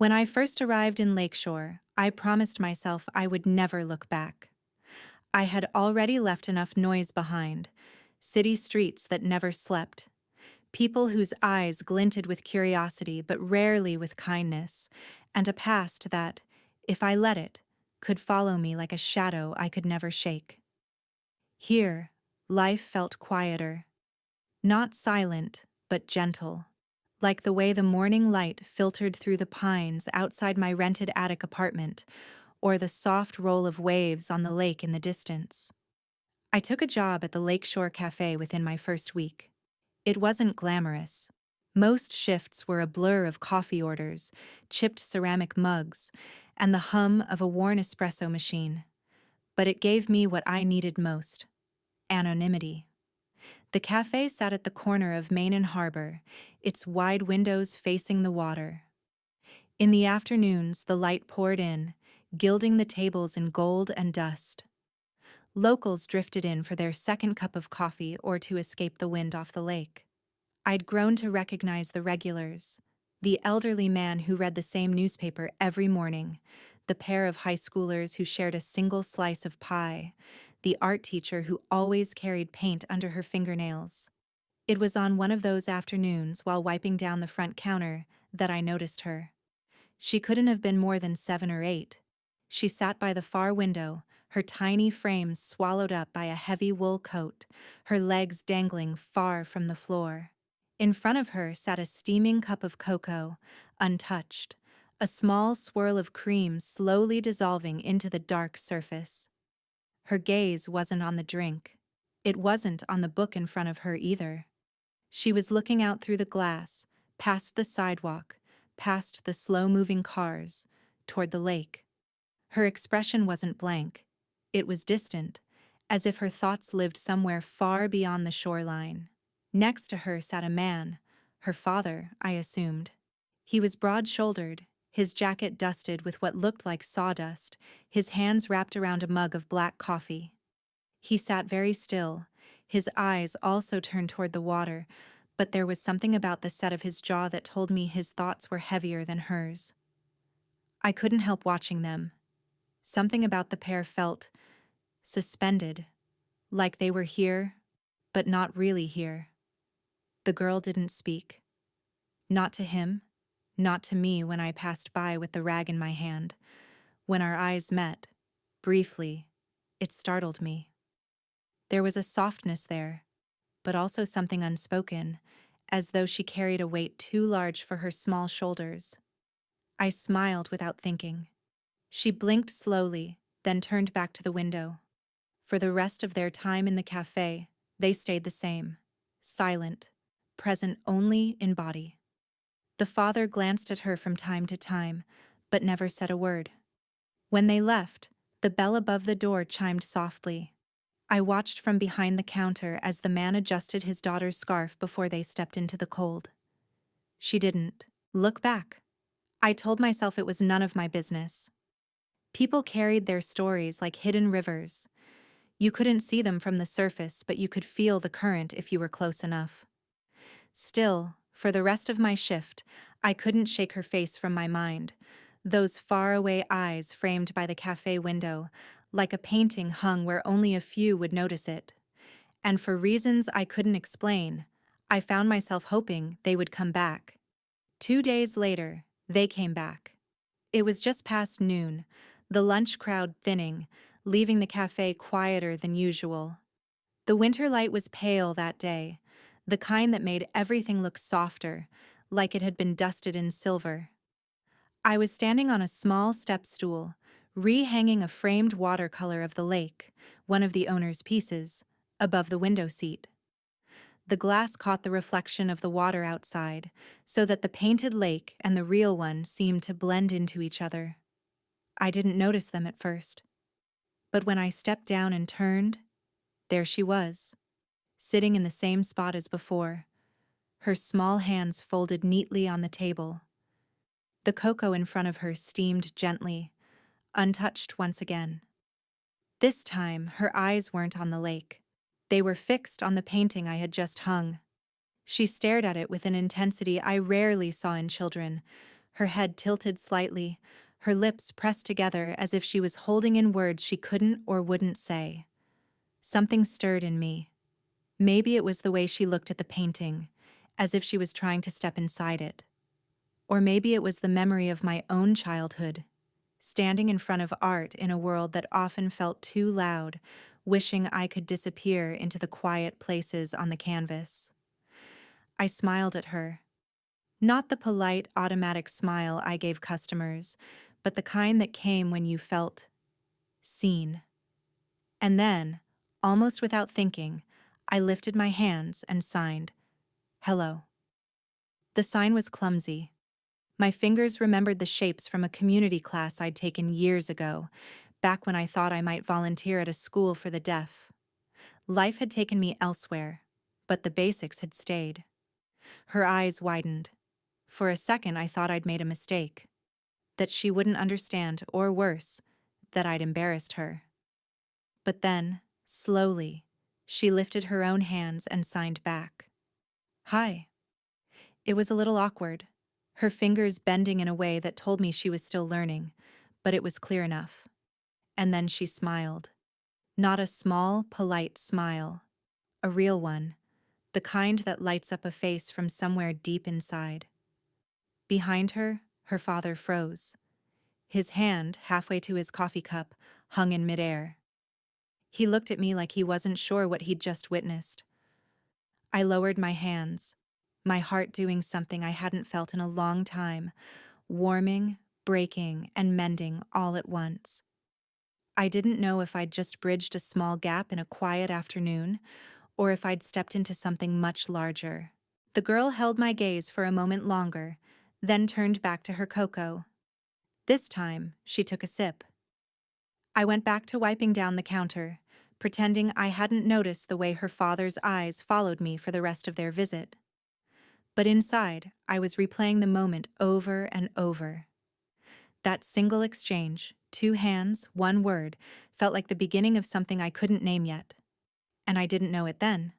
When I first arrived in Lakeshore, I promised myself I would never look back. I had already left enough noise behind, city streets that never slept, people whose eyes glinted with curiosity but rarely with kindness, and a past that, if I let it, could follow me like a shadow I could never shake. Here, life felt quieter, not silent, but gentle, like the way the morning light filtered through the pines outside my rented attic apartment, or the soft roll of waves on the lake in the distance. I took a job at the Lakeshore Café within my first week. It wasn't glamorous. Most shifts were a blur of coffee orders, chipped ceramic mugs, and the hum of a worn espresso machine. But it gave me what I needed most: anonymity. The cafe sat at the corner of Main and Harbor, its wide windows facing the water. In the afternoons, the light poured in, gilding the tables in gold and dust. Locals drifted in for their second cup of coffee or to escape the wind off the lake. I'd grown to recognize the regulars: the elderly man who read the same newspaper every morning, the pair of high schoolers who shared a single slice of pie, the art teacher who always carried paint under her fingernails. It was on one of those afternoons while wiping down the front counter that I noticed her. She couldn't have been more than 7 or 8. She sat by the far window, her tiny frame swallowed up by a heavy wool coat, her legs dangling far from the floor. In front of her sat a steaming cup of cocoa, untouched, a small swirl of cream slowly dissolving into the dark surface. Her gaze wasn't on the drink. It wasn't on the book in front of her either. She was looking out through the glass, past the sidewalk, past the slow-moving cars, toward the lake. Her expression wasn't blank. It was distant, as if her thoughts lived somewhere far beyond the shoreline. Next to her sat a man, her father, I assumed. He was broad-shouldered, his jacket dusted with what looked like sawdust, his hands wrapped around a mug of black coffee. He sat very still, his eyes also turned toward the water, but there was something about the set of his jaw that told me his thoughts were heavier than hers. I couldn't help watching them. Something about the pair felt suspended, like they were here, but not really here. The girl didn't speak. Not to him, not to me when I passed by with the rag in my hand. When our eyes met, briefly, it startled me. There was a softness there, but also something unspoken, as though she carried a weight too large for her small shoulders. I smiled without thinking. She blinked slowly, then turned back to the window. For the rest of their time in the cafe, they stayed the same, silent, present only in body. The father glanced at her from time to time, but never said a word. When they left, the bell above the door chimed softly. I watched from behind the counter as the man adjusted his daughter's scarf before they stepped into the cold. She didn't look back. I told myself it was none of my business. People carried their stories like hidden rivers. You couldn't see them from the surface, but you could feel the current if you were close enough. Still, for the rest of my shift, I couldn't shake her face from my mind, those faraway eyes framed by the cafe window, like a painting hung where only a few would notice it. And for reasons I couldn't explain, I found myself hoping they would come back. 2 days later, they came back. It was just past noon, the lunch crowd thinning, leaving the cafe quieter than usual. The winter light was pale that day, the kind that made everything look softer, like it had been dusted in silver. I was standing on a small step stool, rehanging a framed watercolor of the lake, one of the owner's pieces, above the window seat. The glass caught the reflection of the water outside, so that the painted lake and the real one seemed to blend into each other. I didn't notice them at first. But when I stepped down and turned, there she was, sitting in the same spot as before, her small hands folded neatly on the table. The cocoa in front of her steamed gently, untouched once again. This time, her eyes weren't on the lake. They were fixed on the painting I had just hung. She stared at it with an intensity I rarely saw in children, her head tilted slightly, her lips pressed together as if she was holding in words she couldn't or wouldn't say. Something stirred in me. Maybe it was the way she looked at the painting, as if she was trying to step inside it. Or maybe it was the memory of my own childhood, standing in front of art in a world that often felt too loud, wishing I could disappear into the quiet places on the canvas. I smiled at her. Not the polite, automatic smile I gave customers, but the kind that came when you felt seen. And then, almost without thinking, I lifted my hands and signed, "Hello." The sign was clumsy. My fingers remembered the shapes from a community class I'd taken years ago, back when I thought I might volunteer at a school for the deaf. Life had taken me elsewhere, but the basics had stayed. Her eyes widened. For a second, I thought I'd made a mistake, that she wouldn't understand, or worse, that I'd embarrassed her. But then, slowly, she lifted her own hands and signed back. "Hi." It was a little awkward, her fingers bending in a way that told me she was still learning, but it was clear enough. And then she smiled. Not a small, polite smile. A real one, the kind that lights up a face from somewhere deep inside. Behind her, her father froze. His hand, halfway to his coffee cup, hung in midair. He looked at me like he wasn't sure what he'd just witnessed. I lowered my hands, my heart doing something I hadn't felt in a long time, warming, breaking, and mending all at once. I didn't know if I'd just bridged a small gap in a quiet afternoon, or if I'd stepped into something much larger. The girl held my gaze for a moment longer, then turned back to her cocoa. This time, she took a sip. I went back to wiping down the counter, pretending I hadn't noticed the way her father's eyes followed me for the rest of their visit. But inside, I was replaying the moment over and over. That single exchange, 2 hands, 1 word, felt like the beginning of something I couldn't name yet. And I didn't know it then.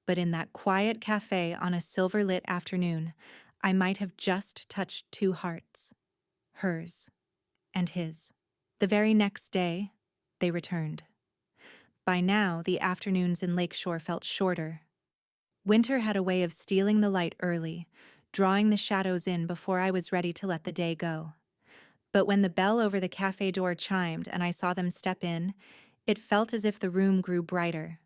But in that quiet cafe on a silver-lit afternoon, I might have just touched 2 hearts. Hers and his. The very next day, they returned. By now, the afternoons in Lakeshore felt shorter. Winter had a way of stealing the light early, drawing the shadows in before I was ready to let the day go. But when the bell over the cafe door chimed and I saw them step in, it felt as if the room grew brighter.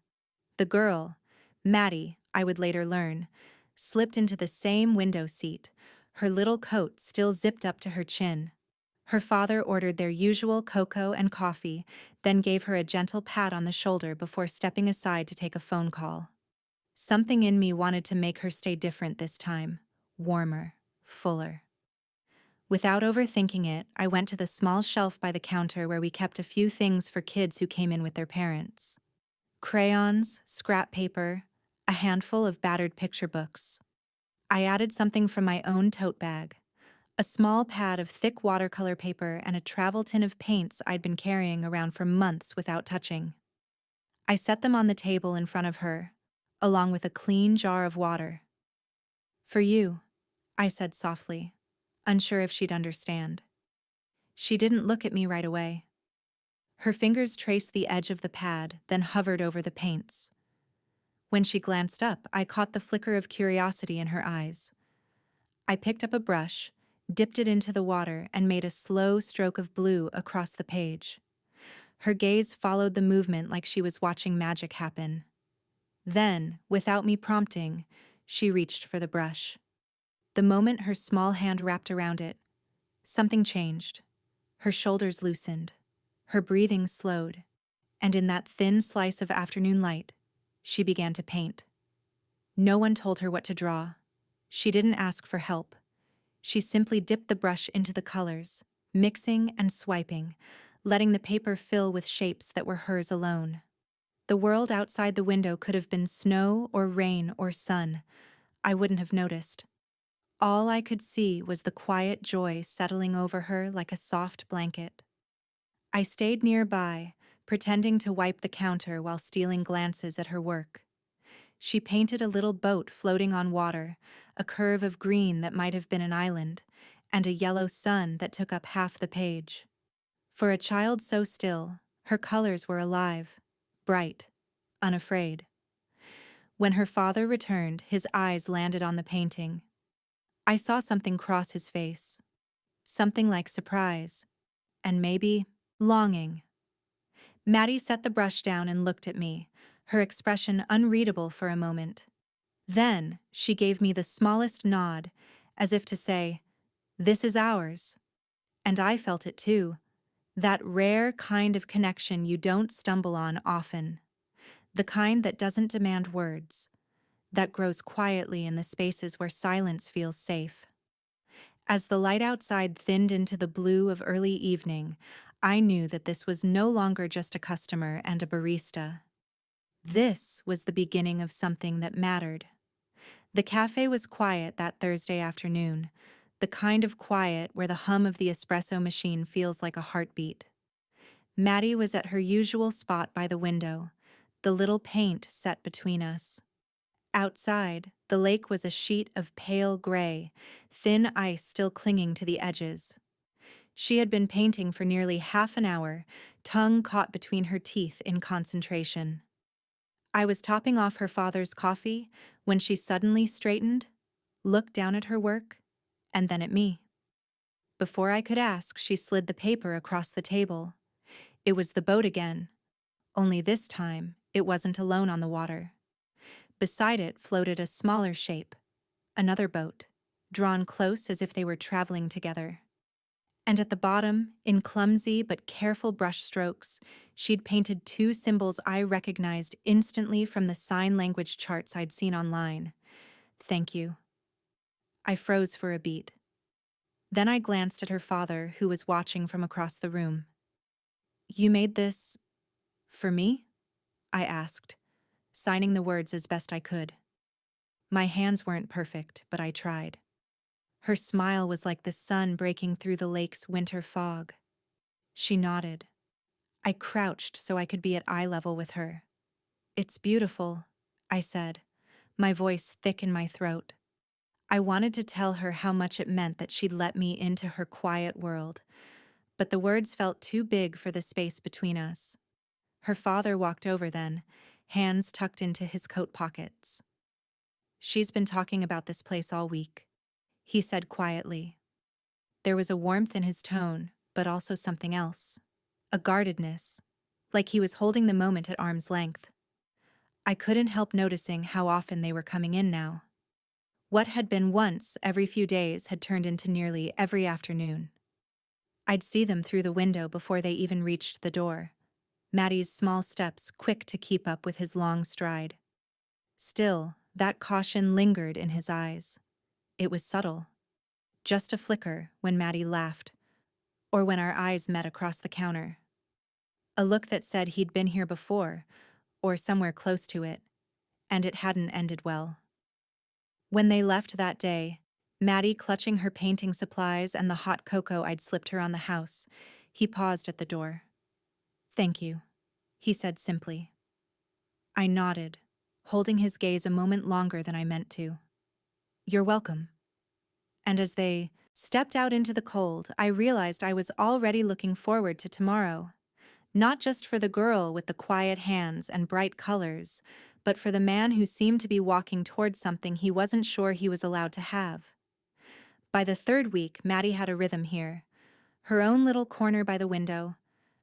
The girl, Maddie, I would later learn, slipped into the same window seat, her little coat still zipped up to her chin. Her father ordered their usual cocoa and coffee, then gave her a gentle pat on the shoulder before stepping aside to take a phone call. Something in me wanted to make her stay different this time, warmer, fuller. Without overthinking it, I went to the small shelf by the counter where we kept a few things for kids who came in with their parents. Crayons, scrap paper, a handful of battered picture books. I added something from my own tote bag, a small pad of thick watercolor paper and a travel tin of paints I'd been carrying around for months without touching. I set them on the table in front of her, along with a clean jar of water. "For you," I said softly, unsure if she'd understand. She didn't look at me right away. Her fingers traced the edge of the pad, then hovered over the paints. When she glanced up, I caught the flicker of curiosity in her eyes. I picked up a brush, dipped it into the water, and made a slow stroke of blue across the page. Her gaze followed the movement like she was watching magic happen. Then, without me prompting, she reached for the brush. The moment her small hand wrapped around it, something changed. Her shoulders loosened, her breathing slowed, and in that thin slice of afternoon light, she began to paint. No one told her what to draw. She didn't ask for help. She simply dipped the brush into the colors, mixing and swiping, letting the paper fill with shapes that were hers alone. The world outside the window could have been snow or rain or sun. I wouldn't have noticed. All I could see was the quiet joy settling over her like a soft blanket. I stayed nearby, pretending to wipe the counter while stealing glances at her work. She painted a little boat floating on water, a curve of green that might have been an island, and a yellow sun that took up half the page. For a child so still, her colors were alive, bright, unafraid. When her father returned, his eyes landed on the painting. I saw something cross his face, something like surprise, and maybe longing. Maddie set the brush down and looked at me, her expression unreadable for a moment. Then she gave me the smallest nod, as if to say, "This is ours." And I felt it too, that rare kind of connection you don't stumble on often, the kind that doesn't demand words, that grows quietly in the spaces where silence feels safe. As the light outside thinned into the blue of early evening, I knew that this was no longer just a customer and a barista. This was the beginning of something that mattered. The cafe was quiet that Thursday afternoon, the kind of quiet where the hum of the espresso machine feels like a heartbeat. Maddie was at her usual spot by the window, the little paint set between us. Outside, the lake was a sheet of pale gray, thin ice still clinging to the edges. She had been painting for nearly half an hour, tongue caught between her teeth in concentration. I was topping off her father's coffee when she suddenly straightened, looked down at her work, and then at me. Before I could ask, she slid the paper across the table. It was the boat again, only this time it wasn't alone on the water. Beside it floated a smaller shape, another boat, drawn close as if they were traveling together. And at the bottom, in clumsy but careful brush strokes, she'd painted two symbols I recognized instantly from the sign language charts I'd seen online. "Thank you." I froze for a beat. Then I glanced at her father, who was watching from across the room. "You made this for me?" I asked, signing the words as best I could. My hands weren't perfect, but I tried. Her smile was like the sun breaking through the lake's winter fog. She nodded. I crouched so I could be at eye level with her. "It's beautiful," I said, my voice thick in my throat. I wanted to tell her how much it meant that she'd let me into her quiet world, but the words felt too big for the space between us. Her father walked over then, hands tucked into his coat pockets. "She's been talking about this place all week," he said quietly. There was a warmth in his tone, but also something else. A guardedness, like he was holding the moment at arm's length. I couldn't help noticing how often they were coming in now. What had been once every few days had turned into nearly every afternoon. I'd see them through the window before they even reached the door, Maddie's small steps quick to keep up with his long stride. Still, that caution lingered in his eyes. It was subtle. Just a flicker when Maddie laughed, or when our eyes met across the counter. A look that said he'd been here before, or somewhere close to it, and it hadn't ended well. When they left that day, Maddie clutching her painting supplies and the hot cocoa I'd slipped her on the house, he paused at the door. "Thank you," he said simply. I nodded, holding his gaze a moment longer than I meant to. "You're welcome." And as they stepped out into the cold, I realized I was already looking forward to tomorrow. Not just for the girl with the quiet hands and bright colors, but for the man who seemed to be walking towards something he wasn't sure he was allowed to have. By the third week, Maddie had a rhythm here. Her own little corner by the window,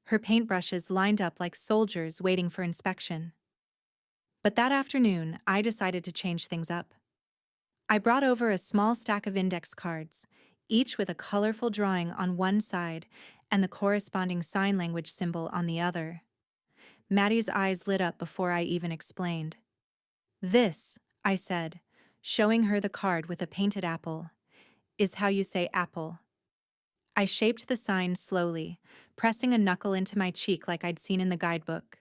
her paintbrushes lined up like soldiers waiting for inspection. But that afternoon, I decided to change things up. I brought over a small stack of index cards, each with a colorful drawing on one side and the corresponding sign language symbol on the other. Maddie's eyes lit up before I even explained. "This," I said, showing her the card with a painted apple, "is how you say apple." I shaped the sign slowly, pressing a knuckle into my cheek like I'd seen in the guidebook.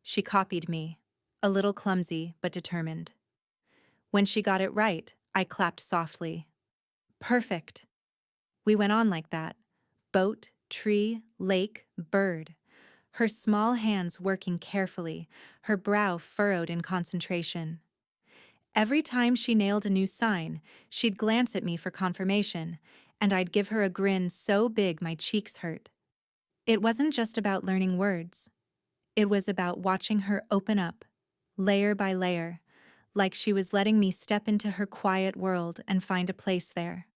She copied me, a little clumsy but determined. When she got it right, I clapped softly. "Perfect." We went on like that. Boat, tree, lake, bird. Her small hands working carefully, her brow furrowed in concentration. Every time she nailed a new sign, she'd glance at me for confirmation, and I'd give her a grin so big my cheeks hurt. It wasn't just about learning words. It was about watching her open up, layer by layer, like she was letting me step into her quiet world and find a place there.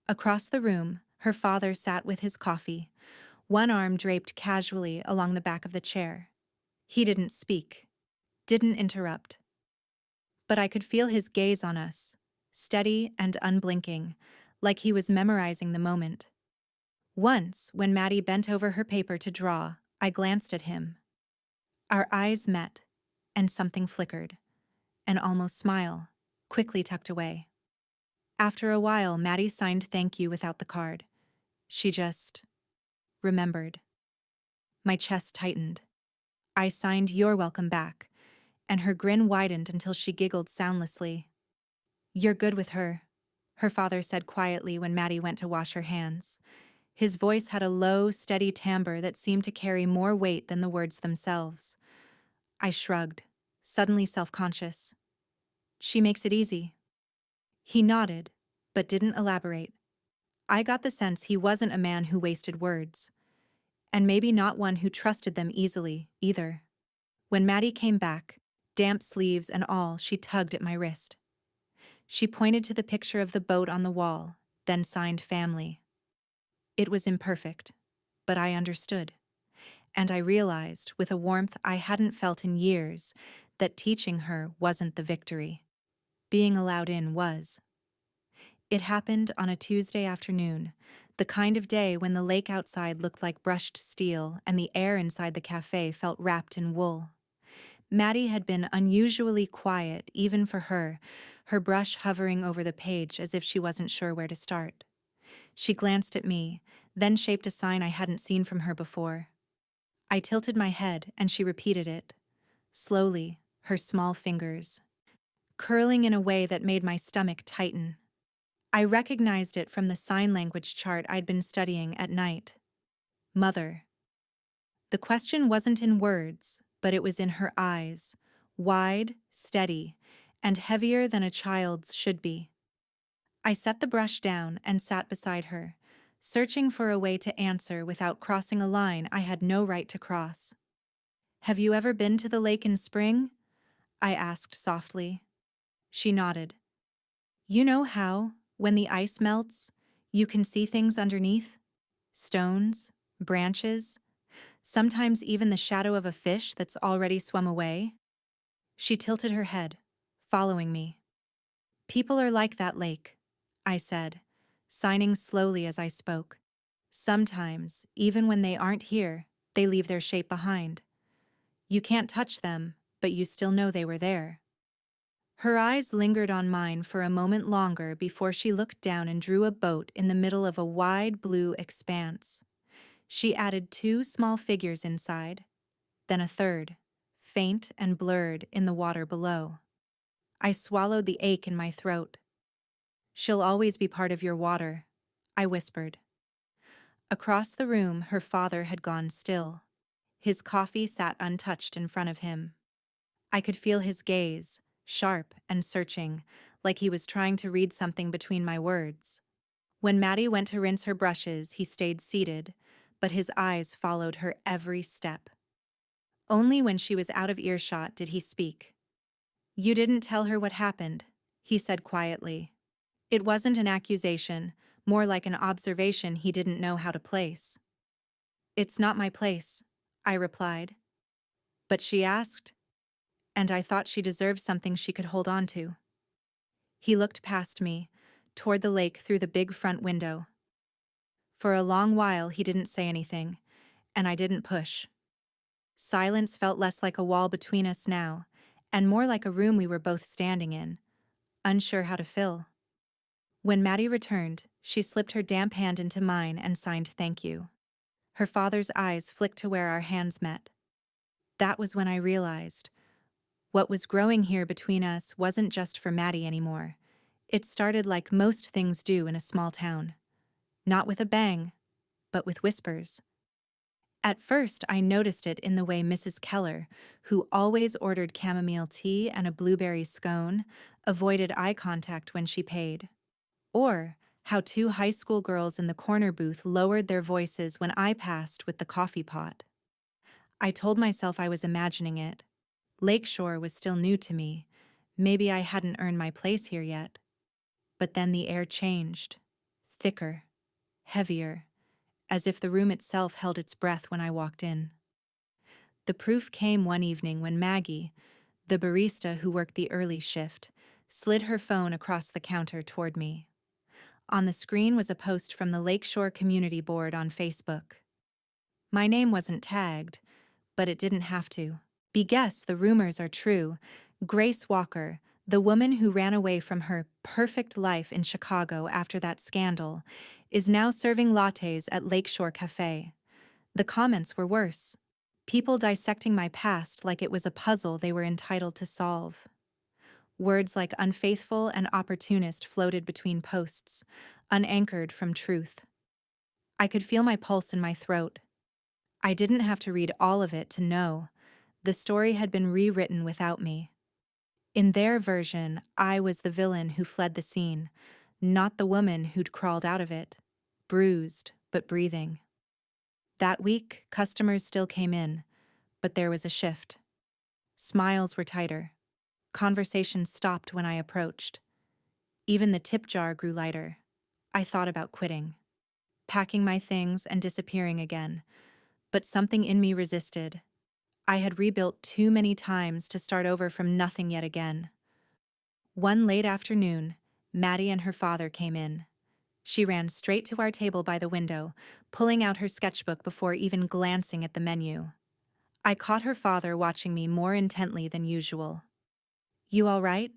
Across the room, her father sat with his coffee, one arm draped casually along the back of the chair. He didn't speak, didn't interrupt. But I could feel his gaze on us, steady and unblinking, like he was memorizing the moment. Once, when Maddie bent over her paper to draw, I glanced at him. Our eyes met, and something flickered. An almost smile, quickly tucked away. After a while, Maddie signed thank you without the card. She just remembered. My chest tightened. I signed "You're welcome back," and her grin widened until she giggled soundlessly. "You're good with her," her father said quietly when Maddie went to wash her hands. His voice had a low, steady timbre that seemed to carry more weight than the words themselves. I shrugged, suddenly self-conscious. "She makes it easy." He nodded, but didn't elaborate. I got the sense he wasn't a man who wasted words, and maybe not one who trusted them easily, either. When Maddie came back, damp sleeves and all, she tugged at my wrist. She pointed to the picture of the boat on the wall, then signed family. It was imperfect, but I understood. And I realized, with a warmth I hadn't felt in years, that teaching her wasn't the victory. Being allowed in was. It happened on a Tuesday afternoon, the kind of day when the lake outside looked like brushed steel and the air inside the cafe felt wrapped in wool. Maddie had been unusually quiet, even for her brush hovering over the page as if she wasn't sure where to start. She glanced at me, then shaped a sign I hadn't seen from her before. I tilted my head and she repeated it, slowly, her small fingers, curling in a way that made my stomach tighten. I recognized it from the sign language chart I'd been studying at night. Mother. The question wasn't in words, but it was in her eyes, wide, steady, and heavier than a child's should be. I set the brush down and sat beside her, searching for a way to answer without crossing a line I had no right to cross. "Have you ever been to the lake in spring?" I asked softly. She nodded. "You know how, when the ice melts, you can see things underneath? Stones, branches, sometimes even the shadow of a fish that's already swum away?" She tilted her head, following me. "People are like that lake," I said, signing slowly as I spoke. "Sometimes, even when they aren't here, they leave their shape behind. You can't touch them, but you still know they were there." Her eyes lingered on mine for a moment longer before she looked down and drew a boat in the middle of a wide blue expanse. She added 2 small figures inside, then a third, faint and blurred in the water below. I swallowed the ache in my throat. "She'll always be part of your water," I whispered. Across the room, her father had gone still. His coffee sat untouched in front of him. I could feel his gaze, sharp and searching, like he was trying to read something between my words. When Maddie went to rinse her brushes, he stayed seated, but his eyes followed her every step. Only when she was out of earshot did he speak. "You didn't tell her what happened," he said quietly. It wasn't an accusation, more like an observation he didn't know how to place. "It's not my place," I replied. But she asked, and I thought she deserved something she could hold on to. He looked past me, toward the lake through the big front window. For a long while he didn't say anything, and I didn't push. Silence felt less like a wall between us now, and more like a room we were both standing in, unsure how to fill. When Maddie returned, she slipped her damp hand into mine and signed thank you. Her father's eyes flicked to where our hands met. That was when I realized what was growing here between us wasn't just for Maddie anymore. It started like most things do in a small town. Not with a bang, but with whispers. At first, I noticed it in the way Mrs. Keller, who always ordered chamomile tea and a blueberry scone, avoided eye contact when she paid. Or How two high school girls in the corner booth lowered their voices when I passed with the coffee pot. I told myself I was imagining it. Lakeshore was still new to me. Maybe I hadn't earned my place here yet. But then the air changed. Thicker, heavier, as if the room itself held its breath when I walked in. The proof came one evening when Maggie, the barista who worked the early shift, slid her phone across the counter toward me. On the screen was a post from the Lakeshore Community Board on Facebook. My name wasn't tagged, but it didn't have to. Guess the rumors are true. Grace Walker, the woman who ran away from her perfect life in Chicago after that scandal, is now serving lattes at Lakeshore Café. The comments were worse. People dissecting my past like it was a puzzle they were entitled to solve. Words like unfaithful and opportunist floated between posts, unanchored from truth. I could feel my pulse in my throat. I didn't have to read all of it to know. The story had been rewritten without me. In their version, I was the villain who fled the scene, not the woman who'd crawled out of it, bruised but breathing. That week, customers still came in, but there was a shift. Smiles were tighter. Conversations stopped when I approached. Even the tip jar grew lighter. I thought about quitting, packing my things and disappearing again, but something in me resisted. I had rebuilt too many times to start over from nothing yet again. One late afternoon, Maddie and her father came in. She ran straight to our table by the window, pulling out her sketchbook before even glancing at the menu. I caught her father watching me more intently than usual. "You all right?"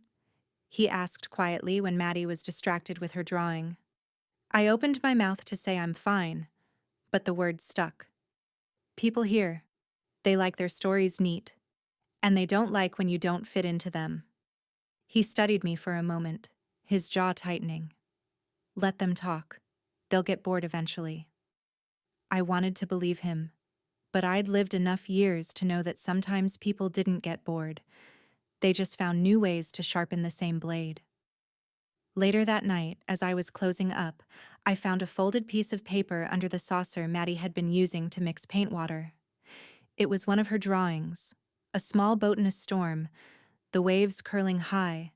he asked quietly when Maddie was distracted with her drawing. I opened my mouth to say I'm fine, but the words stuck. People here, they like their stories neat, and they don't like when you don't fit into them. He studied me for a moment, his jaw tightening. Let them talk. They'll get bored eventually. I wanted to believe him, but I'd lived enough years to know that sometimes people didn't get bored. They just found new ways to sharpen the same blade. Later that night, as I was closing up, I found a folded piece of paper under the saucer Maddie had been using to mix paint water. It was one of her drawings, a small boat in a storm, the waves curling high,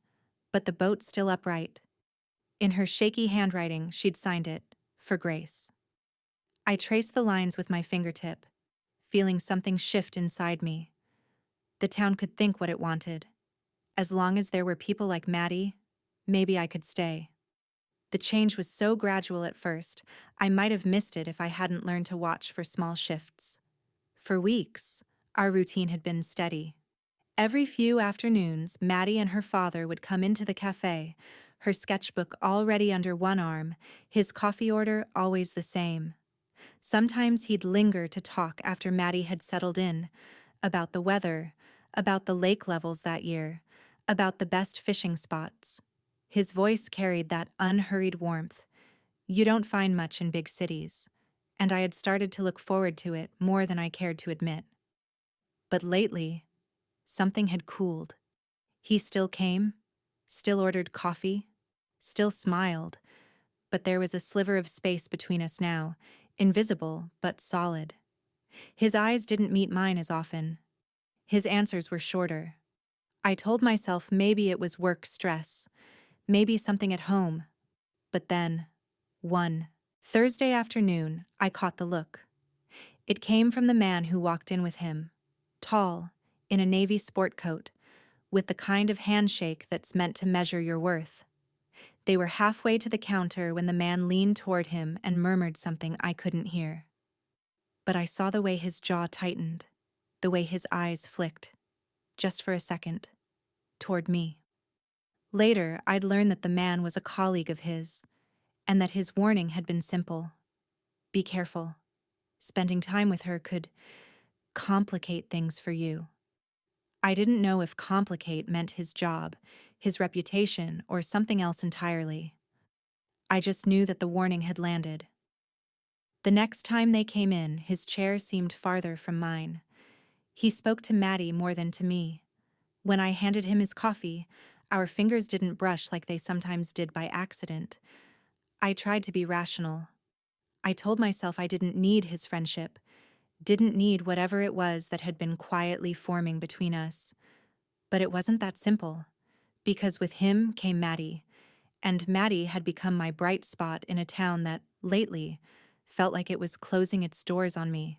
but the boat still upright. In her shaky handwriting, she'd signed it, for Grace. I traced the lines with my fingertip, feeling something shift inside me. The town could think what it wanted. As long as there were people like Maddie, maybe I could stay. The change was so gradual at first, I might have missed it if I hadn't learned to watch for small shifts. For weeks, our routine had been steady. Every few afternoons, Maddie and her father would come into the cafe, her sketchbook already under one arm, his coffee order always the same. Sometimes he'd linger to talk after Maddie had settled in, about the weather, about the lake levels that year, about the best fishing spots. His voice carried that unhurried warmth you don't find much in big cities, and I had started to look forward to it more than I cared to admit. But lately, something had cooled. He still came, still ordered coffee, still smiled, but there was a sliver of space between us now, invisible but solid. His eyes didn't meet mine as often. His answers were shorter. I told myself maybe it was work stress, maybe something at home. But then, one Thursday afternoon, I caught the look. It came from the man who walked in with him, tall, in a navy sport coat, with the kind of handshake that's meant to measure your worth. They were halfway to the counter when the man leaned toward him and murmured something I couldn't hear. But I saw the way his jaw tightened, the way his eyes flicked, just for a second, toward me. Later, I'd learned that the man was a colleague of his, and that his warning had been simple. Be careful. Spending time with her could complicate things for you. I didn't know if complicate meant his job, his reputation, or something else entirely. I just knew that the warning had landed. The next time they came in, his chair seemed farther from mine. He spoke to Maddie more than to me. When I handed him his coffee, our fingers didn't brush like they sometimes did by accident. I tried to be rational. I told myself I didn't need his friendship, didn't need whatever it was that had been quietly forming between us. But it wasn't that simple, because with him came Maddie, and Maddie had become my bright spot in a town that, lately, felt like it was closing its doors on me.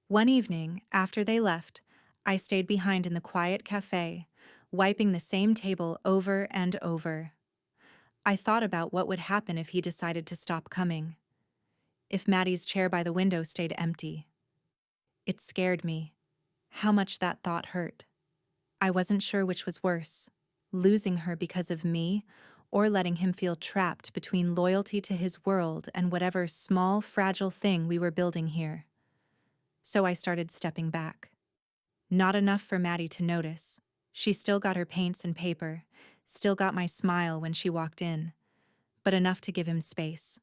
One evening, after they left, I stayed behind in the quiet cafe, wiping the same table over and over. I thought about what would happen if he decided to stop coming, if Maddie's chair by the window stayed empty. It scared me, how much that thought hurt. I wasn't sure which was worse, losing her because of me, or letting him feel trapped between loyalty to his world and whatever small, fragile thing we were building here. So I started stepping back. Not enough for Maddie to notice. She still got her paints and paper, still got my smile when she walked in, but enough to give him space.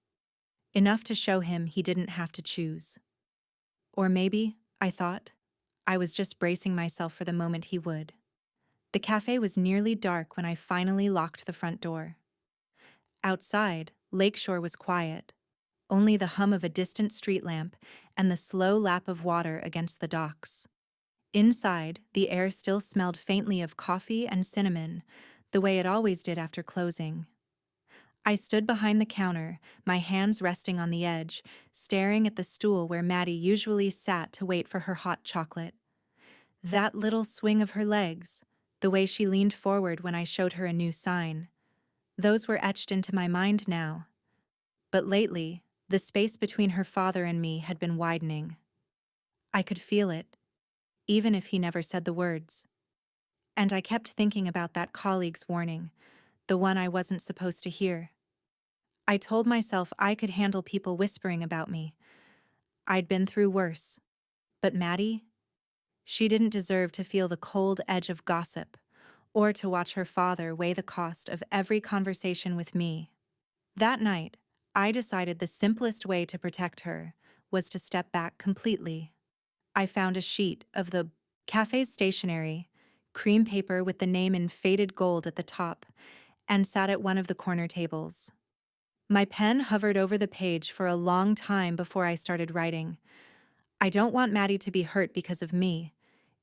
Enough to show him he didn't have to choose. Or maybe, I thought, I was just bracing myself for the moment he would. The cafe was nearly dark when I finally locked the front door. Outside, Lakeshore was quiet, only the hum of a distant street lamp and the slow lap of water against the docks. Inside, the air still smelled faintly of coffee and cinnamon, the way it always did after closing. I stood behind the counter, my hands resting on the edge, staring at the stool where Maddie usually sat to wait for her hot chocolate. That little swing of her legs, the way she leaned forward when I showed her a new sign, those were etched into my mind now. But lately, the space between her father and me had been widening. I could feel it, even if he never said the words. And I kept thinking about that colleague's warning, the one I wasn't supposed to hear. I told myself I could handle people whispering about me. I'd been through worse. But Maddie? She didn't deserve to feel the cold edge of gossip, or to watch her father weigh the cost of every conversation with me. That night, I decided the simplest way to protect her was to step back completely. I found a sheet of the cafe's stationery, cream paper with the name in faded gold at the top, and sat at one of the corner tables. My pen hovered over the page for a long time before I started writing. I don't want Maddie to be hurt because of me.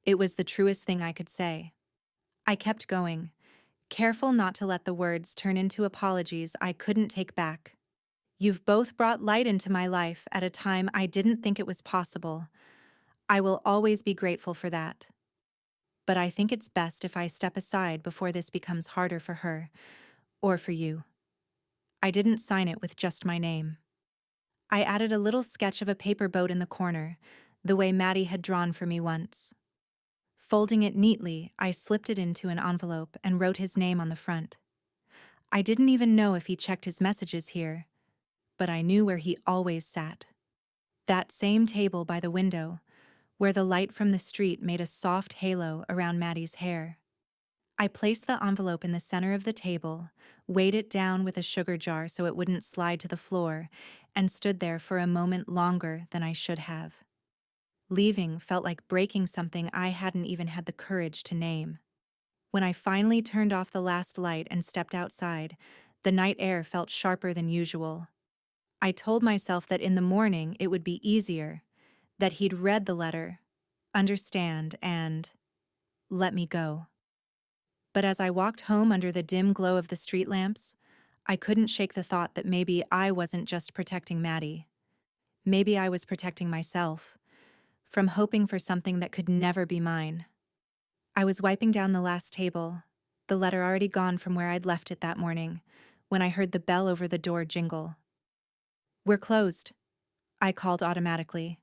It was the truest thing I could say. I kept going, careful not to let the words turn into apologies I couldn't take back. You've both brought light into my life at a time I didn't think it was possible. I will always be grateful for that. But I think it's best if I step aside before this becomes harder for her, or for you. I didn't sign it with just my name. I added a little sketch of a paper boat in the corner, the way Maddie had drawn for me once. Folding it neatly, I slipped it into an envelope and wrote his name on the front. I didn't even know if he checked his messages here, but I knew where he always sat. That same table by the window, where the light from the street made a soft halo around Maddie's hair. I placed the envelope in the center of the table, weighed it down with a sugar jar so it wouldn't slide to the floor, and stood there for a moment longer than I should have. Leaving felt like breaking something I hadn't even had the courage to name. When I finally turned off the last light and stepped outside, the night air felt sharper than usual. I told myself that in the morning it would be easier, that he'd read the letter, understand, and let me go. But as I walked home under the dim glow of the street lamps, I couldn't shake the thought that maybe I wasn't just protecting Maddie. Maybe I was protecting myself, from hoping for something that could never be mine. I was wiping down the last table, the letter already gone from where I'd left it that morning, when I heard the bell over the door jingle. "We're closed," I called automatically,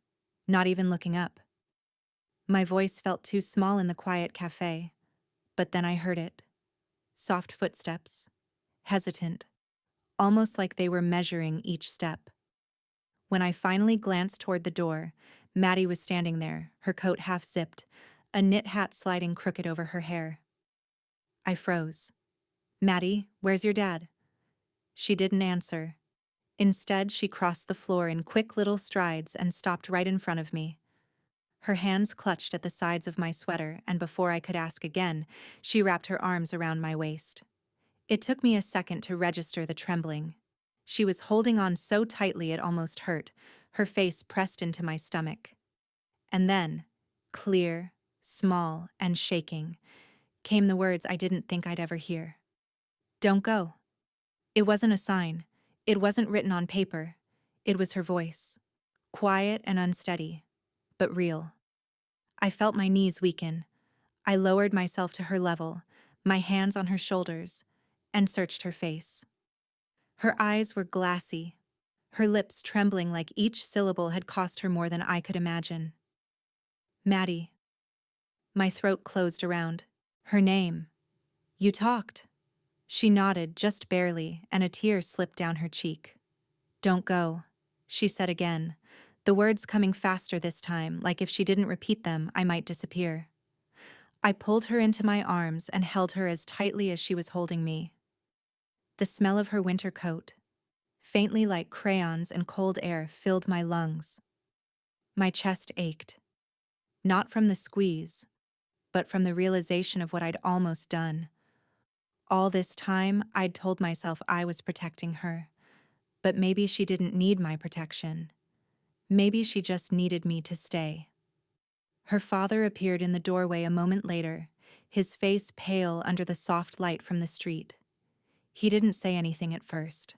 not even looking up. My voice felt too small in the quiet cafe, but then I heard it. Soft footsteps, hesitant, almost like they were measuring each step. When I finally glanced toward the door, Maddie was standing there, her coat half zipped, a knit hat sliding crooked over her hair. I froze. "Maddie, where's your dad?" She didn't answer. Instead, she crossed the floor in quick little strides and stopped right in front of me. Her hands clutched at the sides of my sweater, and before I could ask again, she wrapped her arms around my waist. It took me a second to register the trembling. She was holding on so tightly it almost hurt, her face pressed into my stomach. And then, clear, small, and shaking, came the words I didn't think I'd ever hear. Don't go. It wasn't a sign. It wasn't written on paper. It was her voice. Quiet and unsteady, but real. I felt my knees weaken. I lowered myself to her level, my hands on her shoulders, and searched her face. Her eyes were glassy, her lips trembling like each syllable had cost her more than I could imagine. Maddie. My throat closed around. Her name. You talked. She nodded, just barely, and a tear slipped down her cheek. Don't go, she said again, the words coming faster this time, like if she didn't repeat them, I might disappear. I pulled her into my arms and held her as tightly as she was holding me. The smell of her winter coat, faintly like crayons and cold air, filled my lungs. My chest ached, not from the squeeze, but from the realization of what I'd almost done. All this time, I'd told myself I was protecting her, but maybe she didn't need my protection. Maybe she just needed me to stay. Her father appeared in the doorway a moment later, his face pale under the soft light from the street. He didn't say anything at first.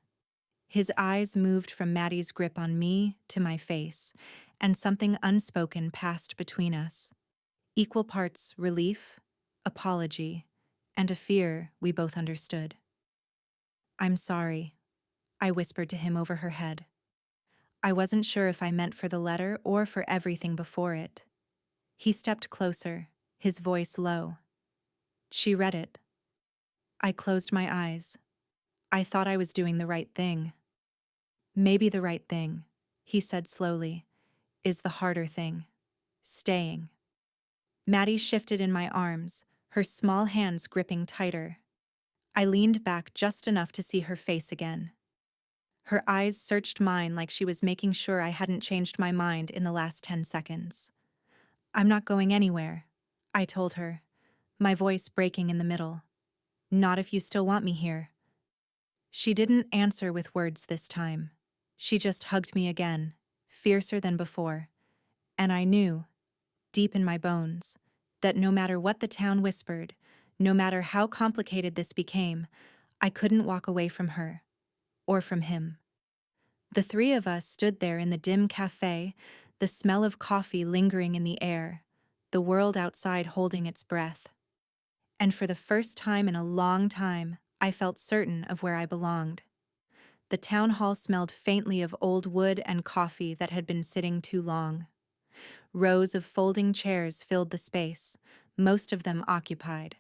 His eyes moved from Maddie's grip on me to my face, and something unspoken passed between us. Equal parts relief, apology, and a fear we both understood. I'm sorry, I whispered to him over her head. I wasn't sure if I meant for the letter or for everything before it. He stepped closer, his voice low. She read it. I closed my eyes. I thought I was doing the right thing. Maybe the right thing, he said slowly, is the harder thing. Staying. Maddie shifted in my arms, her small hands gripping tighter. I leaned back just enough to see her face again. Her eyes searched mine like she was making sure I hadn't changed my mind in the last 10 seconds. I'm not going anywhere, I told her, my voice breaking in the middle. Not if you still want me here. She didn't answer with words this time. She just hugged me again, fiercer than before. And I knew, deep in my bones, that no matter what the town whispered, no matter how complicated this became, I couldn't walk away from her, or from him. The three of us stood there in the dim café, the smell of coffee lingering in the air, the world outside holding its breath. And for the first time in a long time, I felt certain of where I belonged. The town hall smelled faintly of old wood and coffee that had been sitting too long. Rows of folding chairs filled the space, most of them occupied.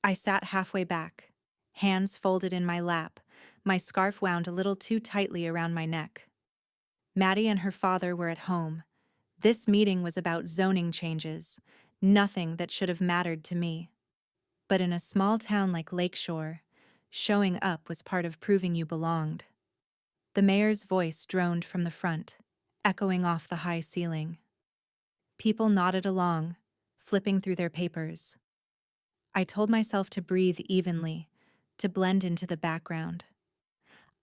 I sat halfway back, hands folded in my lap, my scarf wound a little too tightly around my neck. Maddie and her father were at home. This meeting was about zoning changes, nothing that should have mattered to me. But in a small town like Lakeshore, showing up was part of proving you belonged. The mayor's voice droned from the front, echoing off the high ceiling. People nodded along, flipping through their papers. I told myself to breathe evenly, to blend into the background.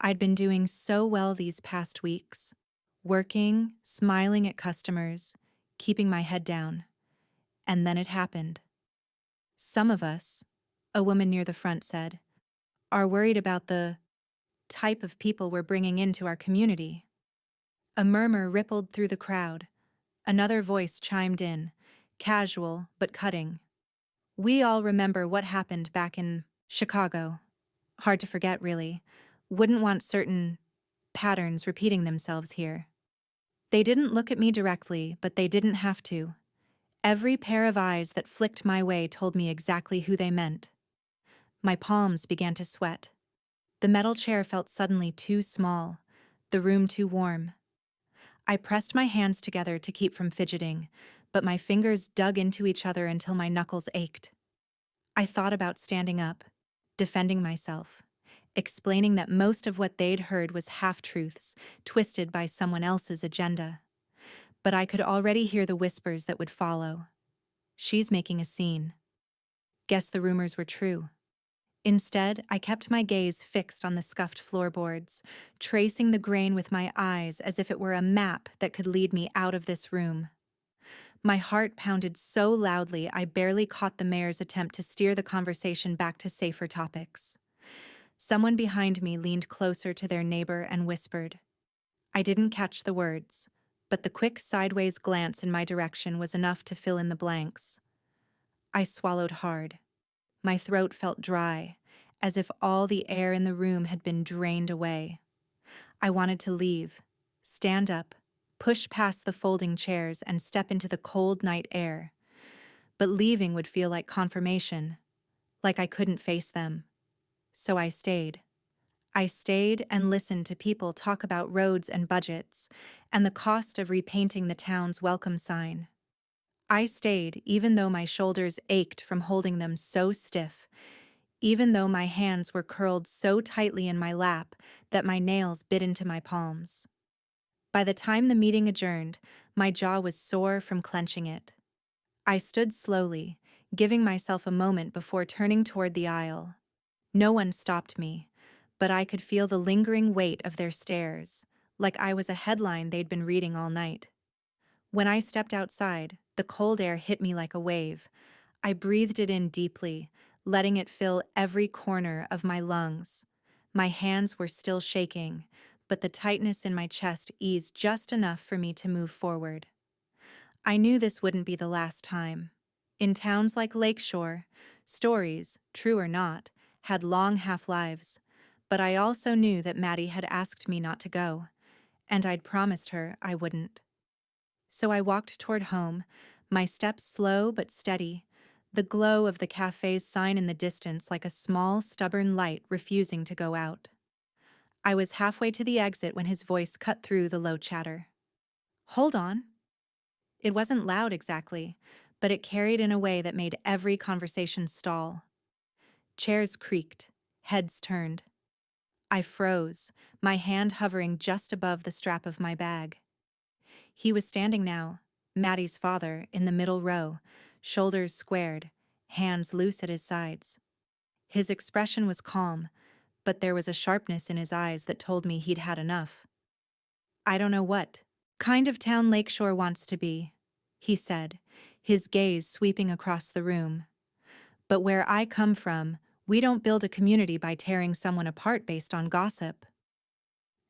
I'd been doing so well these past weeks, working, smiling at customers, keeping my head down. And then it happened. Some of us, a woman near the front said, are worried about the type of people we're bringing into our community. A murmur rippled through the crowd. Another voice chimed in, casual but cutting. We all remember what happened back in Chicago. Hard to forget, really. Wouldn't want certain patterns repeating themselves here. They didn't look at me directly, but they didn't have to. Every pair of eyes that flicked my way told me exactly who they meant. My palms began to sweat. The metal chair felt suddenly too small, the room too warm. I pressed my hands together to keep from fidgeting, but my fingers dug into each other until my knuckles ached. I thought about standing up, defending myself, explaining that most of what they'd heard was half-truths, twisted by someone else's agenda. But I could already hear the whispers that would follow. She's making a scene. Guess the rumors were true. Instead, I kept my gaze fixed on the scuffed floorboards, tracing the grain with my eyes as if it were a map that could lead me out of this room. My heart pounded so loudly I barely caught the mayor's attempt to steer the conversation back to safer topics. Someone behind me leaned closer to their neighbor and whispered. I didn't catch the words, but the quick sideways glance in my direction was enough to fill in the blanks. I swallowed hard. My throat felt dry, as if all the air in the room had been drained away. I wanted to leave, stand up, push past the folding chairs and step into the cold night air. But leaving would feel like confirmation, like I couldn't face them. So I stayed. I stayed and listened to people talk about roads and budgets, and the cost of repainting the town's welcome sign. I stayed even though my shoulders ached from holding them so stiff, even though my hands were curled so tightly in my lap that my nails bit into my palms. By the time the meeting adjourned, my jaw was sore from clenching it. I stood slowly, giving myself a moment before turning toward the aisle. No one stopped me, but I could feel the lingering weight of their stares, like I was a headline they'd been reading all night. When I stepped outside, the cold air hit me like a wave. I breathed it in deeply, letting it fill every corner of my lungs. My hands were still shaking, but the tightness in my chest eased just enough for me to move forward. I knew this wouldn't be the last time. In towns like Lakeshore, stories, true or not, had long half-lives, but I also knew that Maddie had asked me not to go, and I'd promised her I wouldn't. So I walked toward home, my steps slow but steady, the glow of the cafe's sign in the distance like a small, stubborn light refusing to go out. I was halfway to the exit when his voice cut through the low chatter. Hold on. It wasn't loud exactly, but it carried in a way that made every conversation stall. Chairs creaked, heads turned. I froze, my hand hovering just above the strap of my bag. He was standing now, Maddie's father, in the middle row, shoulders squared, hands loose at his sides. His expression was calm, but there was a sharpness in his eyes that told me he'd had enough. I don't know what kind of town Lakeshore wants to be, he said, his gaze sweeping across the room. But where I come from, we don't build a community by tearing someone apart based on gossip.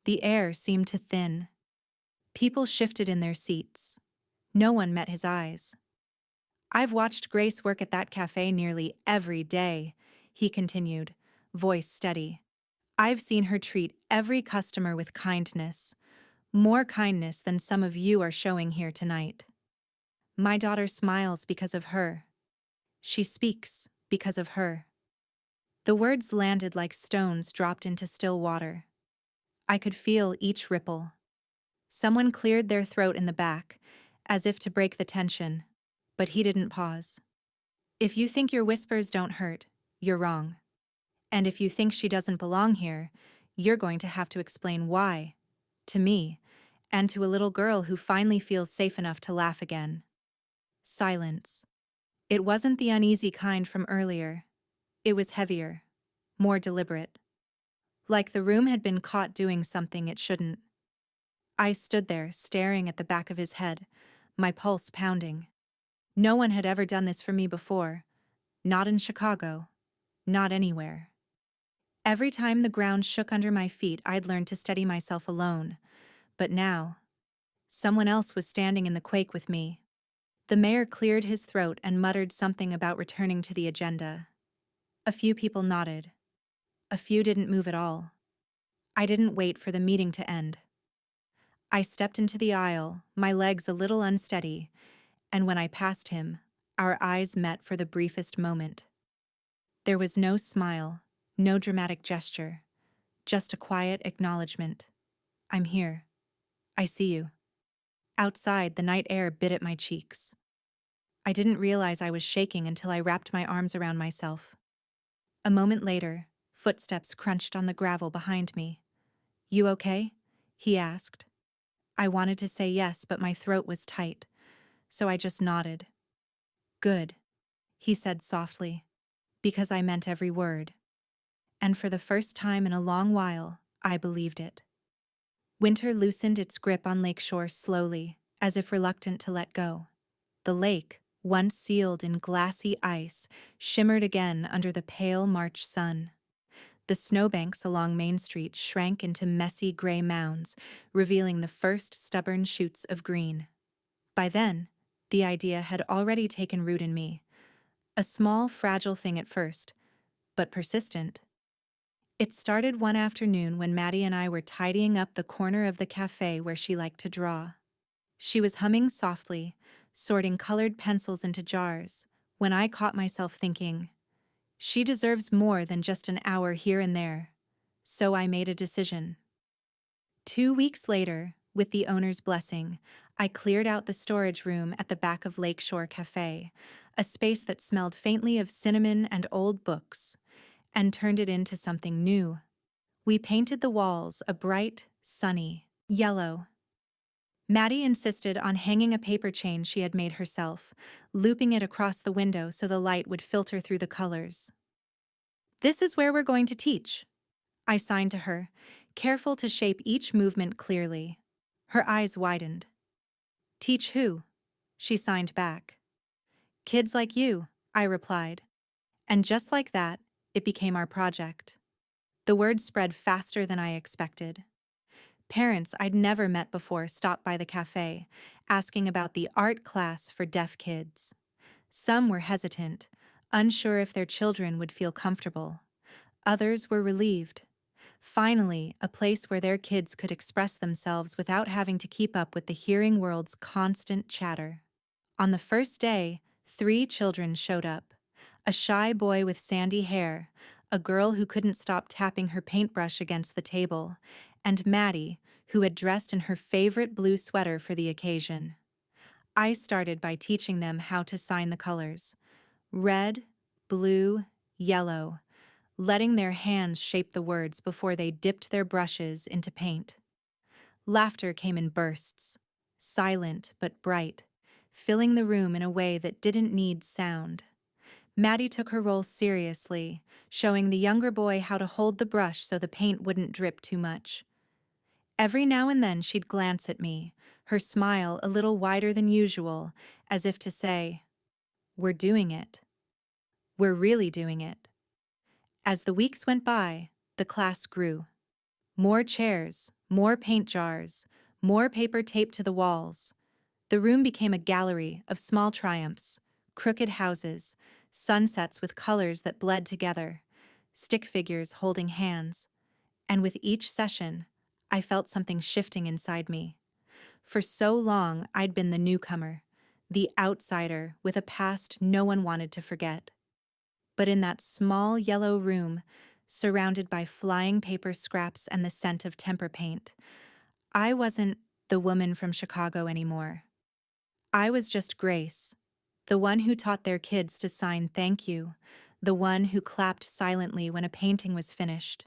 The air seemed to thin. People shifted in their seats. No one met his eyes. I've watched Grace work at that cafe nearly every day, he continued, voice steady. I've seen her treat every customer with kindness, more kindness than some of you are showing here tonight. My daughter smiles because of her. She speaks because of her. The words landed like stones dropped into still water. I could feel each ripple. Someone cleared their throat in the back, as if to break the tension, but he didn't pause. If you think your whispers don't hurt, you're wrong. And if you think she doesn't belong here, you're going to have to explain why. To me, and to a little girl who finally feels safe enough to laugh again. Silence. It wasn't the uneasy kind from earlier. It was heavier, more deliberate. Like the room had been caught doing something it shouldn't. I stood there, staring at the back of his head, my pulse pounding. No one had ever done this for me before. Not in Chicago. Not anywhere. Every time the ground shook under my feet, I'd learned to steady myself alone. But now, someone else was standing in the quake with me. The mayor cleared his throat and muttered something about returning to the agenda. A few people nodded. A few didn't move at all. I didn't wait for the meeting to end. I stepped into the aisle, my legs a little unsteady, and when I passed him, our eyes met for the briefest moment. There was no smile, no dramatic gesture, just a quiet acknowledgement. I'm here. I see you. Outside, the night air bit at my cheeks. I didn't realize I was shaking until I wrapped my arms around myself. A moment later, footsteps crunched on the gravel behind me. You okay? He asked. I wanted to say yes, but my throat was tight, so I just nodded. Good, he said softly, because I meant every word. and for the first time in a long while, I believed it. Winter loosened its grip on Lakeshore slowly, as if reluctant to let go. The lake, once sealed in glassy ice, shimmered again under the pale March sun. The snowbanks along Main Street shrank into messy gray mounds, revealing the first stubborn shoots of green. By then, the idea had already taken root in me. A small, fragile thing at first, but persistent. It started one afternoon when Maddie and I were tidying up the corner of the cafe where she liked to draw. She was humming softly, sorting colored pencils into jars, when I caught myself thinking, she deserves more than just an hour here and there. So I made a decision. 2 weeks later, with the owner's blessing, I cleared out the storage room at the back of Lakeshore Café, a space that smelled faintly of cinnamon and old books, and turned it into something new. We painted the walls a bright, sunny yellow. Maddie insisted on hanging a paper chain she had made herself, looping it across the window so the light would filter through the colors. "This is where we're going to teach," I signed to her, careful to shape each movement clearly. Her eyes widened. "Teach who?" she signed back. "Kids like you," I replied. And just like that, it became our project. The word spread faster than I expected. Parents I'd never met before stopped by the cafe, asking about the art class for deaf kids. Some were hesitant, unsure if their children would feel comfortable. Others were relieved. Finally, a place where their kids could express themselves without having to keep up with the hearing world's constant chatter. On the first day, 3 children showed up. A shy boy with sandy hair, a girl who couldn't stop tapping her paintbrush against the table, and Maddie, who had dressed in her favorite blue sweater for the occasion. I started by teaching them how to sign the colors: red, blue, yellow, letting their hands shape the words before they dipped their brushes into paint. Laughter came in bursts, silent but bright, filling the room in a way that didn't need sound. Maddie took her role seriously, showing the younger boy how to hold the brush so the paint wouldn't drip too much. Every now and then she'd glance at me, her smile a little wider than usual, as if to say, "We're doing it. We're really doing it." As the weeks went by, the class grew. More chairs, more paint jars, more paper taped to the walls. The room became a gallery of small triumphs, crooked houses, sunsets with colors that bled together, stick figures holding hands. And with each session, I felt something shifting inside me. For so long, I'd been the newcomer, the outsider with a past no one wanted to forget. But in that small yellow room, surrounded by flying paper scraps and the scent of tempera paint, I wasn't the woman from Chicago anymore. I was just Grace, the one who taught their kids to sign thank you, the one who clapped silently when a painting was finished,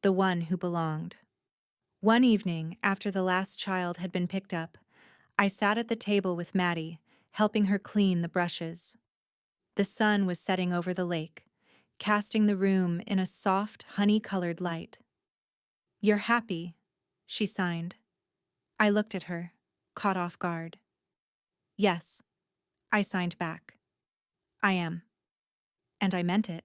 the one who belonged. One evening, after the last child had been picked up, I sat at the table with Maddie, helping her clean the brushes. The sun was setting over the lake, casting the room in a soft, honey-colored light. "You're happy," she signed. I looked at her, caught off guard. "Yes," I signed back. "I am." And I meant it.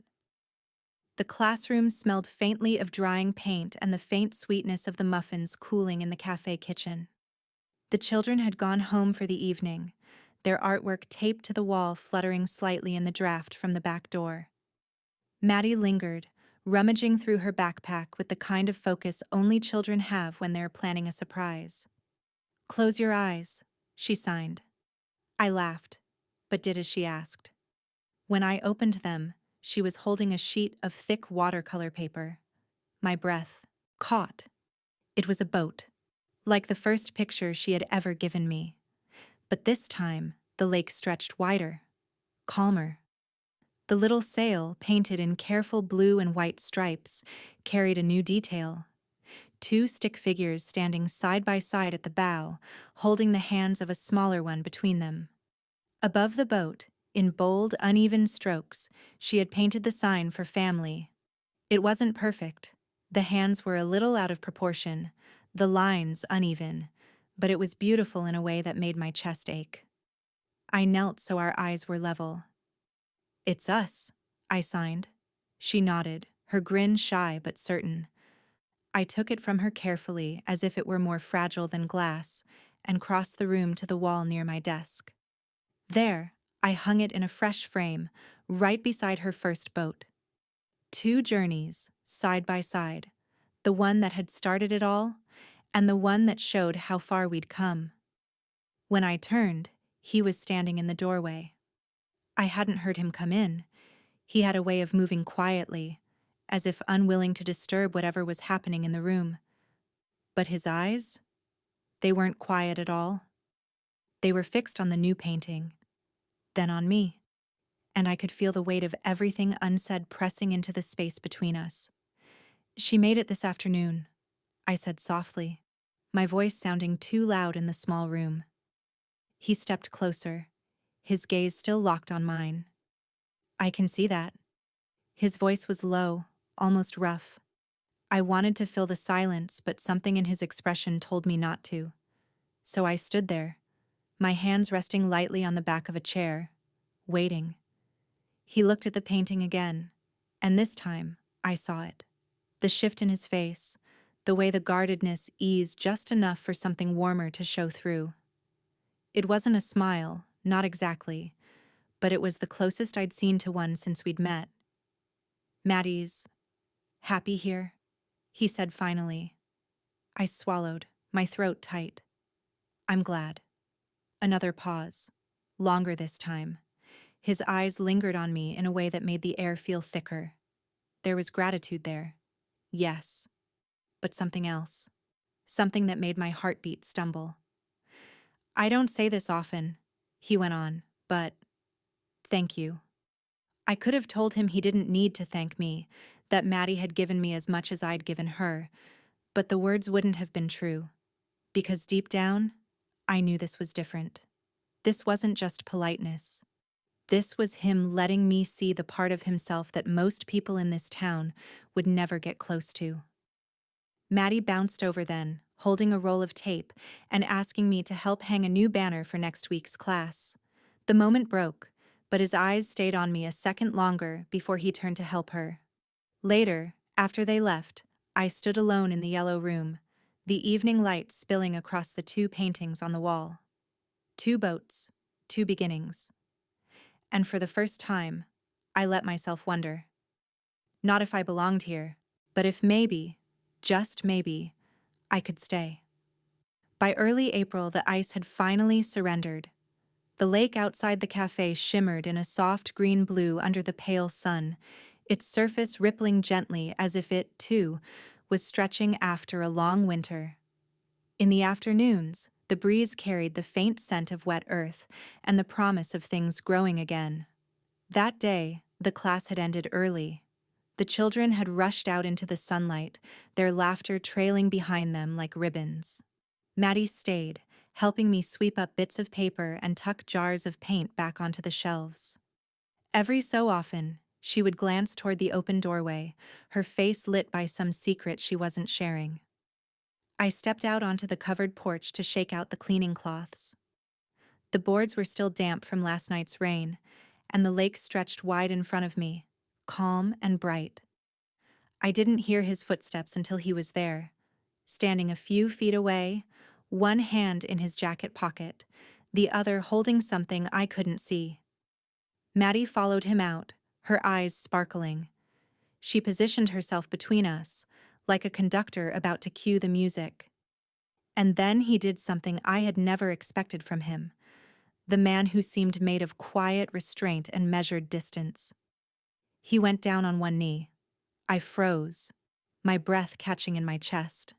The classroom smelled faintly of drying paint and the faint sweetness of the muffins cooling in the cafe kitchen. The children had gone home for the evening, their artwork taped to the wall fluttering slightly in the draft from the back door. Maddie lingered, rummaging through her backpack with the kind of focus only children have when they're planning a surprise. "Close your eyes," she signed. I laughed, but did as she asked. When I opened them, she was holding a sheet of thick watercolor paper. My breath caught. It was a boat, like the first picture she had ever given me. But this time, the lake stretched wider, calmer. The little sail, painted in careful blue and white stripes, carried a new detail. 2 stick figures standing side by side at the bow, holding the hands of a smaller one between them. Above the boat, in bold, uneven strokes, she had painted the sign for family. It wasn't perfect. The hands were a little out of proportion, the lines uneven, but it was beautiful in a way that made my chest ache. I knelt so our eyes were level. "It's us," I signed. She nodded, her grin shy but certain. I took it from her carefully, as if it were more fragile than glass, and crossed the room to the wall near my desk. There, I hung it in a fresh frame, right beside her first boat. Two journeys, side by side, the one that had started it all, and the one that showed how far we'd come. When I turned, he was standing in the doorway. I hadn't heard him come in. He had a way of moving quietly, as if unwilling to disturb whatever was happening in the room. But his eyes? They weren't quiet at all. They were fixed on the new painting, then on me, and I could feel the weight of everything unsaid pressing into the space between us. "She made it this afternoon," I said softly, my voice sounding too loud in the small room. He stepped closer, his gaze still locked on mine. "I can see that." His voice was low, almost rough. I wanted to fill the silence, but something in his expression told me not to. So I stood there, my hands resting lightly on the back of a chair, waiting. He looked at the painting again, and this time I saw it. The shift in his face, the way the guardedness eased just enough for something warmer to show through. It wasn't a smile, not exactly, but it was the closest I'd seen to one since we'd met. "Maddie's happy here?" he said finally. I swallowed, my throat tight. "I'm glad." Another pause, longer this time. His eyes lingered on me in a way that made the air feel thicker. There was gratitude there. Yes. But something else. Something that made my heartbeat stumble. "I don't say this often," he went on, "but thank you." I could have told him he didn't need to thank me, that Maddie had given me as much as I'd given her, but the words wouldn't have been true. Because deep down, I knew this was different. This wasn't just politeness. This was him letting me see the part of himself that most people in this town would never get close to. Maddie bounced over then, holding a roll of tape and asking me to help hang a new banner for next week's class. The moment broke, but his eyes stayed on me a second longer before he turned to help her. Later, after they left, I stood alone in the yellow room, the evening light spilling across the two paintings on the wall. Two boats, two beginnings. And for the first time, I let myself wonder. Not if I belonged here, but if maybe, just maybe, I could stay. By early April, the ice had finally surrendered. The lake outside the cafe shimmered in a soft green blue under the pale sun, its surface rippling gently as if it, too, was stretching after a long winter. In the afternoons, the breeze carried the faint scent of wet earth and the promise of things growing again. That day, the class had ended early. The children had rushed out into the sunlight, their laughter trailing behind them like ribbons. Maddie stayed, helping me sweep up bits of paper and tuck jars of paint back onto the shelves. Every so often, she would glance toward the open doorway, her face lit by some secret she wasn't sharing. I stepped out onto the covered porch to shake out the cleaning cloths. The boards were still damp from last night's rain, and the lake stretched wide in front of me, calm and bright. I didn't hear his footsteps until he was there, standing a few feet away, one hand in his jacket pocket, the other holding something I couldn't see. Maddie followed him out, her eyes sparkling. She positioned herself between us, like a conductor about to cue the music. And then he did something I had never expected from him, the man who seemed made of quiet restraint and measured distance. He went down on one knee. I froze, my breath catching in my chest.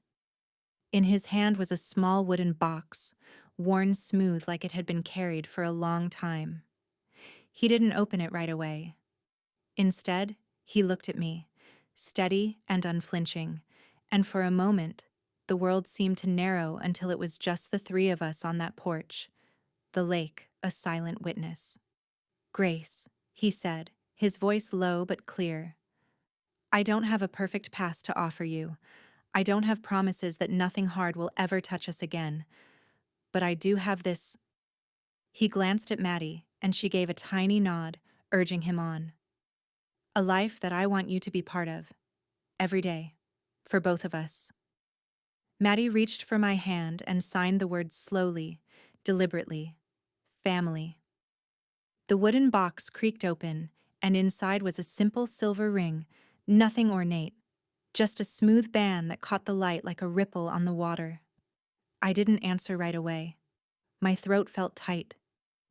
In his hand was a small wooden box, worn smooth like it had been carried for a long time. He didn't open it right away. Instead, he looked at me, steady and unflinching, and for a moment, the world seemed to narrow until it was just the three of us on that porch, the lake a silent witness. "Grace," he said, his voice low but clear, I don't have a perfect past to offer you. I don't have promises that nothing hard will ever touch us again. But I do have this. He glanced at Maddie, and she gave a tiny nod, urging him on. A life that I want you to be part of. Every day. For both of us. Maddie reached for my hand and signed the words slowly, deliberately. Family. The wooden box creaked open, and inside was a simple silver ring, nothing ornate, just a smooth band that caught the light like a ripple on the water. I didn't answer right away. My throat felt tight,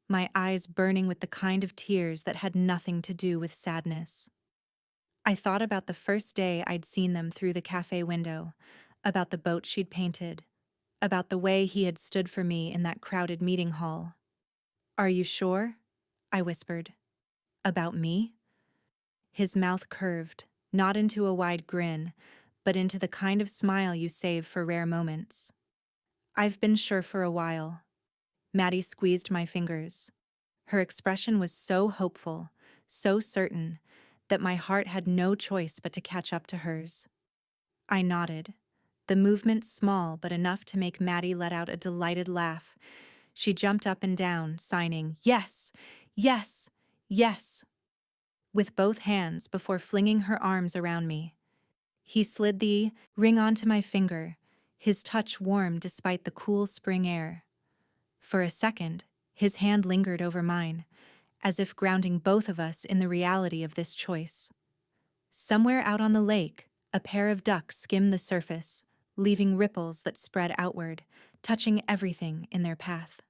my eyes burning with the kind of tears that had nothing to do with sadness. I thought about the first day I'd seen them through the cafe window, about the boat she'd painted, about the way he had stood for me in that crowded meeting hall. Are you sure? I whispered. About me? His mouth curved, not into a wide grin, but into the kind of smile you save for rare moments. I've been sure for a while. Maddie squeezed my fingers. Her expression was so hopeful, so certain, that my heart had no choice but to catch up to hers. I nodded, the movement small but enough to make Maddie let out a delighted laugh. She jumped up and down, signing, "Yes! Yes! Yes!" with both hands before flinging her arms around me. He slid the ring onto my finger, his touch warm despite the cool spring air. For a second, his hand lingered over mine, as if grounding both of us in the reality of this choice. Somewhere out on the lake, a pair of ducks skimmed the surface, leaving ripples that spread outward, touching everything in their path.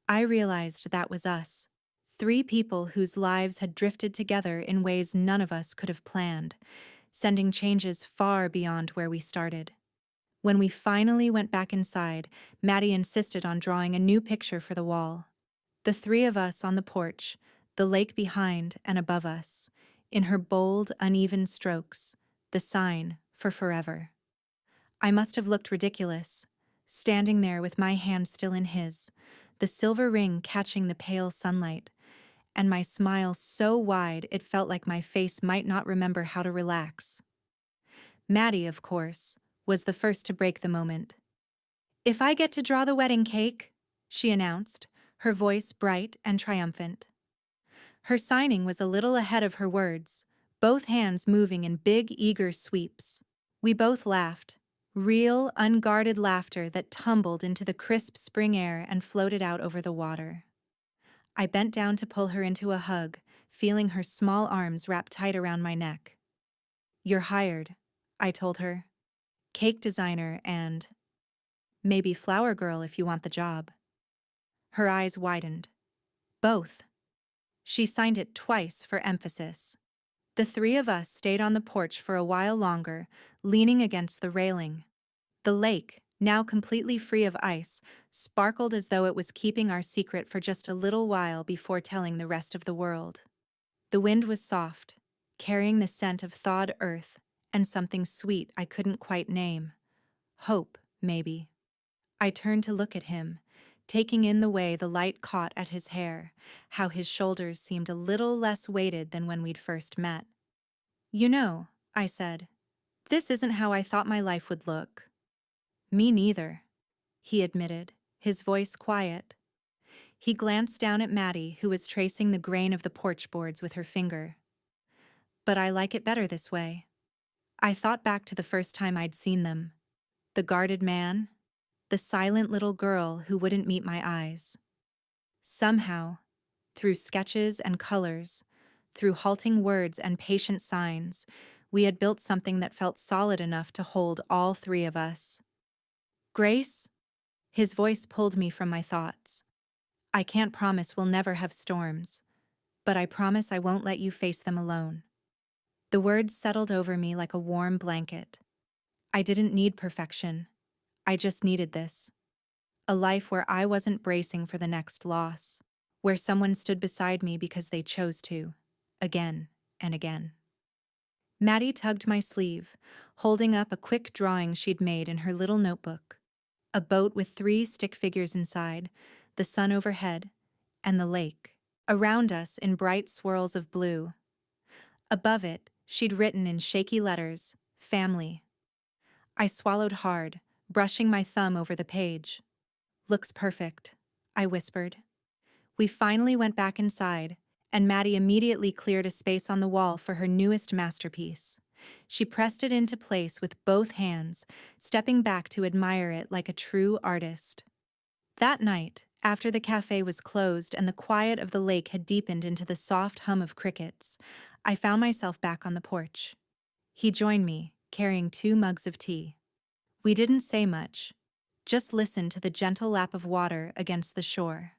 I realized that was us. Three people whose lives had drifted together in ways none of us could have planned, sending changes far beyond where we started. When we finally went back inside, Maddie insisted on drawing a new picture for the wall. The three of us on the porch, the lake behind and above us, in her bold, uneven strokes, the sign for forever. I must have looked ridiculous, standing there with my hand still in his, the silver ring catching the pale sunlight, and my smile so wide it felt like my face might not remember how to relax. Maddie, of course, was the first to break the moment. "If I get to draw the wedding cake," she announced, her voice bright and triumphant. Her signing was a little ahead of her words, both hands moving in big, eager sweeps. We both laughed, real, unguarded laughter that tumbled into the crisp spring air and floated out over the water. I bent down to pull her into a hug, feeling her small arms wrap tight around my neck. "You're hired," I told her. "Cake designer and maybe flower girl if you want the job." Her eyes widened. "Both." She signed it twice for emphasis. The three of us stayed on the porch for a while longer, leaning against the railing. The lake, now completely free of ice, sparkled as though it was keeping our secret for just a little while before telling the rest of the world. The wind was soft, carrying the scent of thawed earth and something sweet I couldn't quite name. Hope, maybe. I turned to look at him, taking in the way the light caught at his hair, how his shoulders seemed a little less weighted than when we'd first met. "You know," I said, "this isn't how I thought my life would look." "Me neither," he admitted, his voice quiet. He glanced down at Maddie, who was tracing the grain of the porch boards with her finger. "But I like it better this way." I thought back to the first time I'd seen them. The guarded man, the silent little girl who wouldn't meet my eyes. Somehow, through sketches and colors, through halting words and patient signs, we had built something that felt solid enough to hold all three of us. "Grace?" His voice pulled me from my thoughts. "I can't promise we'll never have storms, but I promise I won't let you face them alone." The words settled over me like a warm blanket. I didn't need perfection. I just needed this. A life where I wasn't bracing for the next loss, where someone stood beside me because they chose to, again and again. Maddie tugged my sleeve, holding up a quick drawing she'd made in her little notebook. A boat with 3 stick figures inside, the sun overhead, and the lake, around us in bright swirls of blue. Above it, She'd written in shaky letters, "Family." I swallowed hard, brushing my thumb over the page. "Looks perfect," I whispered. We finally went back inside, and Maddie immediately cleared a space on the wall for her newest masterpiece. She pressed it into place with both hands, stepping back to admire it like a true artist. That night, after the cafe was closed and the quiet of the lake had deepened into the soft hum of crickets, I found myself back on the porch. He joined me, carrying 2 mugs of tea. We didn't say much, just listened to the gentle lap of water against the shore.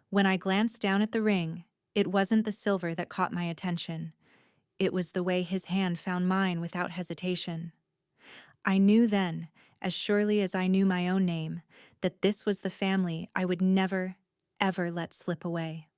When I glanced down at the ring, it wasn't the silver that caught my attention. It was the way his hand found mine without hesitation. I knew then, as surely as I knew my own name, that this was the family I would never, ever let slip away.